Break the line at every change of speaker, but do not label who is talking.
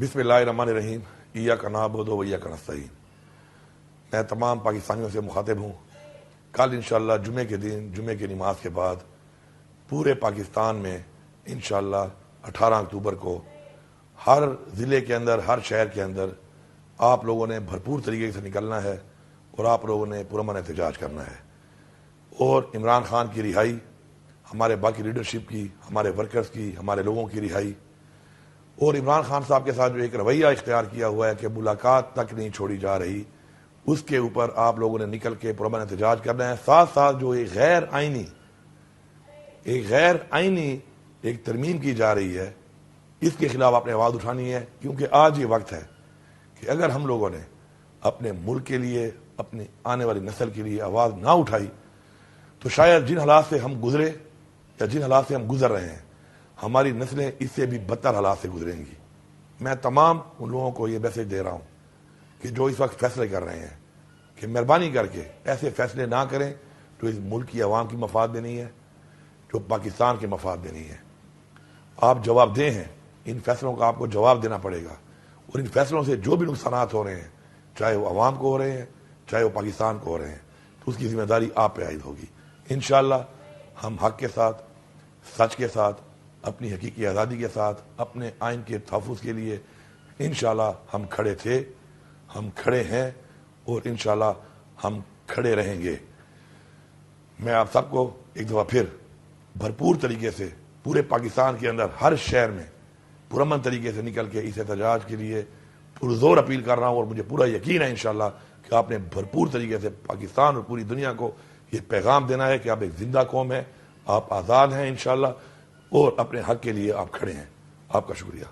بسم اللہ الرحمن الرحیم ایاک نعبد و ایاک نستعین۔ میں تمام پاکستانیوں سے مخاطب ہوں، کل انشاءاللہ جمعے کے دن جمعے کی نماز کے بعد پورے پاکستان میں انشاءاللہ 18 اکتوبر کو ہر ضلع کے اندر، ہر شہر کے اندر آپ لوگوں نے بھرپور طریقے سے نکلنا ہے اور آپ لوگوں نے پرامن احتجاج کرنا ہے، اور عمران خان کی رہائی، ہمارے باقی لیڈرشپ کی، ہمارے ورکرز کی، ہمارے لوگوں کی رہائی، اور عمران خان صاحب کے ساتھ جو ایک رویہ اختیار کیا ہوا ہے کہ ملاقات تک نہیں چھوڑی جا رہی، اس کے اوپر آپ لوگوں نے نکل کے پرامن احتجاج کرنا ہے۔ ساتھ ساتھ جو ایک غیر آئینی ایک ترمیم کی جا رہی ہے، اس کے خلاف آپ نے آواز اٹھانی ہے، کیونکہ آج یہ وقت ہے کہ اگر ہم لوگوں نے اپنے ملک کے لیے، اپنی آنے والی نسل کے لیے آواز نہ اٹھائی تو شاید جن حالات سے ہم گزرے یا جن حالات سے ہم گزر رہے ہیں، ہماری نسلیں اس سے بھی بدتر حالات سے گزریں گی۔ میں تمام ان لوگوں کو یہ میسج دے رہا ہوں کہ جو اس وقت فیصلے کر رہے ہیں کہ مہربانی کر کے ایسے فیصلے نہ کریں جو اس ملک کی عوام کی مفاد میں نہیں ہے، جو پاکستان کے مفاد میں نہیں ہے۔ آپ جواب دہ ہیں، ان فیصلوں کا آپ کو جواب دینا پڑے گا، اور ان فیصلوں سے جو بھی نقصانات ہو رہے ہیں، چاہے وہ عوام کو ہو رہے ہیں، چاہے وہ پاکستان کو ہو رہے ہیں، تو اس کی ذمہ داری آپ پہ عائد ہوگی۔ انشاءاللہ ہم حق کے ساتھ، سچ کے ساتھ، اپنی حقیقی آزادی کے ساتھ، اپنے آئین کے تحفظ کے لیے انشاءاللہ ہم کھڑے تھے، ہم کھڑے ہیں، اور انشاءاللہ ہم کھڑے رہیں گے۔ میں آپ سب کو ایک دفعہ پھر بھرپور طریقے سے پورے پاکستان کے اندر ہر شہر میں پرامن طریقے سے نکل کے اس احتجاج کے لیے پرزور اپیل کر رہا ہوں، اور مجھے پورا یقین ہے انشاءاللہ کہ آپ نے بھرپور طریقے سے پاکستان اور پوری دنیا کو یہ پیغام دینا ہے کہ آپ ایک زندہ قوم ہیں، آپ آزاد ہیں انشاءاللہ، اور اپنے حق کے لیے آپ کھڑے ہیں۔ آپ کا شکریہ۔